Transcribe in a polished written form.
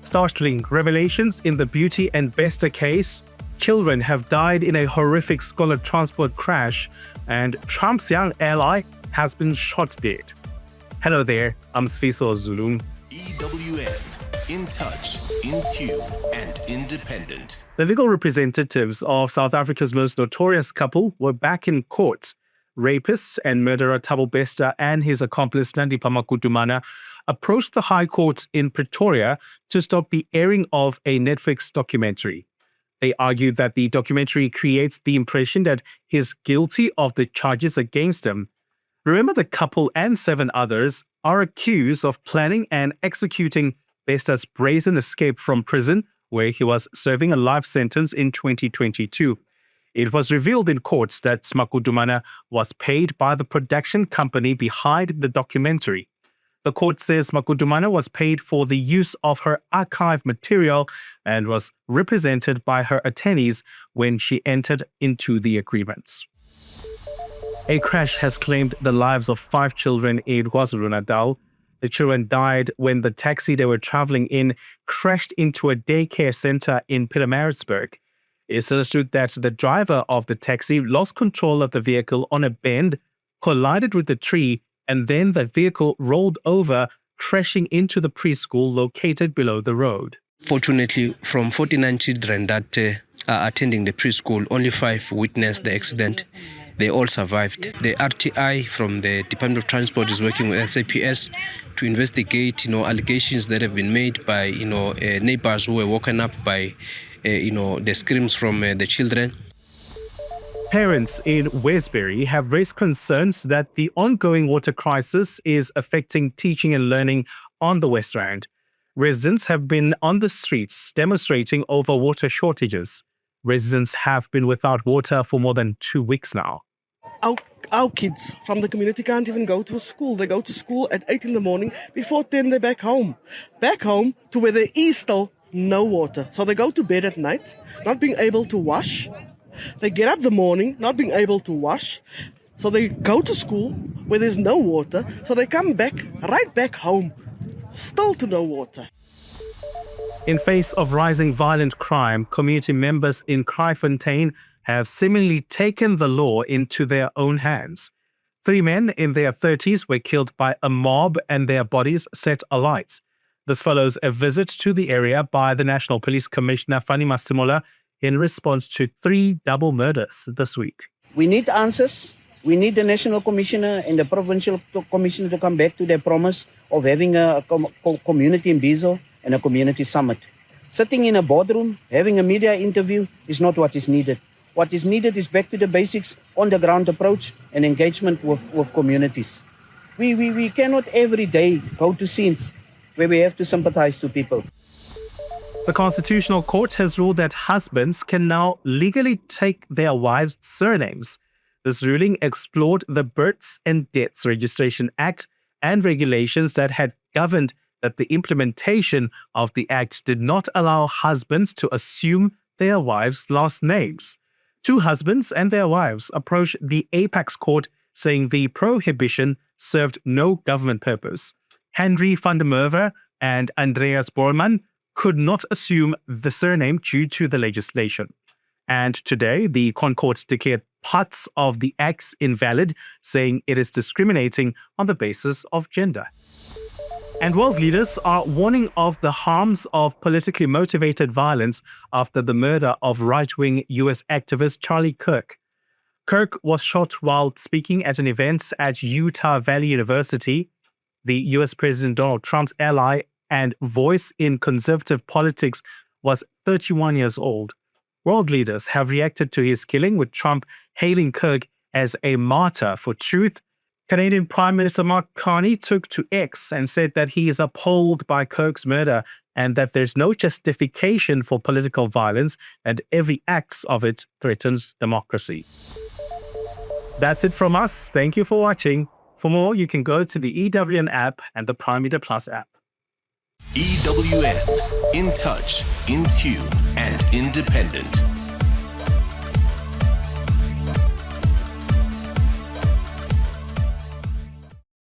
Startling revelations in the Beauty and Bester case. Children have died in a horrific scholar transport crash, and Trump's young ally has been shot dead. Hello there, I'm Sifiso Zulu. EWN, in touch, in tune, and independent. The legal representatives of South Africa's most notorious couple were back in court. Rapist and murderer Thabo Bester and his accomplice Nandipha Makutumana approached the High Court in Pretoria to stop the airing of a Netflix documentary. They argued that the documentary creates the impression that he's guilty of the charges against him. Remember, the couple and 7 others are accused of planning and executing Bester's brazen escape from prison, where he was serving a life sentence in 2022. It was revealed in court that Makutumana was paid by the production company behind the documentary. The court says Makutumana was paid for the use of her archive material and was represented by her attorneys when she entered into the agreements. A crash has claimed the lives of 5 children in KwaZulu-Natal. The children died when the taxi they were traveling in crashed into a daycare center in Pietermaritzburg. It's understood that the driver of the taxi lost control of the vehicle on a bend, collided with the tree, and then the vehicle rolled over, crashing into the preschool located below the road. Fortunately, from 49 children that are attending the preschool, only 5 witnessed the accident. They all survived. The RTI from the Department of Transport is working with SAPS to investigate, allegations that have been made by, neighbors who were woken up by, the screams from the children. Parents in Westbury have raised concerns that the ongoing water crisis is affecting teaching and learning on the West Rand. Residents have been on the streets demonstrating over water shortages. Residents have been without water for more than 2 weeks now. Our kids from the community can't even go to school. They go to school at 8 in the morning. Before 10, they're back home. Back home to where there is still no water. So they go to bed at night, not being able to wash. They get up the morning, not being able to wash. So they go to school where there's no water. So they come back, right back home, still to no water. In face of rising violent crime, community members in Kraaifontein have seemingly taken the law into their own hands. 3 men in their 30s were killed by a mob and their bodies set alight. This follows a visit to the area by the National Police Commissioner Fanny Masimola in response to 3 double murders this week. We need answers. We need the National Commissioner and the Provincial Commissioner to come back to their promise of having a community in Bizo and a community summit. Sitting in a boardroom, having a media interview is not what is needed. What is needed is back to the basics, on-the-ground approach and engagement with communities. We cannot every day go to scenes where we have to sympathize to people. The Constitutional Court has ruled that husbands can now legally take their wives' surnames. This ruling explored the Births and Deaths Registration Act and regulations that had governed that the implementation of the act did not allow husbands to assume their wives' last names. 2 husbands and their wives approached the Apex Court saying the prohibition served no government purpose. Henry van der Merwe and Andreas Bormann could not assume the surname due to the legislation. And today, the Concourt declared parts of the acts invalid, saying it is discriminating on the basis of gender. And world leaders are warning of the harms of politically motivated violence after the murder of right-wing U.S. activist Charlie Kirk. Kirk was shot while speaking at an event at Utah Valley University. The U.S. President Donald Trump's ally and voice in conservative politics was 31 years old. World leaders have reacted to his killing, with Trump hailing Kirk as a martyr for truth. Canadian Prime Minister Mark Carney took to X and said that he is appalled by Kirk's murder and that there's no justification for political violence and every act of it threatens democracy. That's it from us. Thank you for watching. For more, you can go to the EWN app and the Prime Media Plus app. EWN, in touch, in tune, and independent.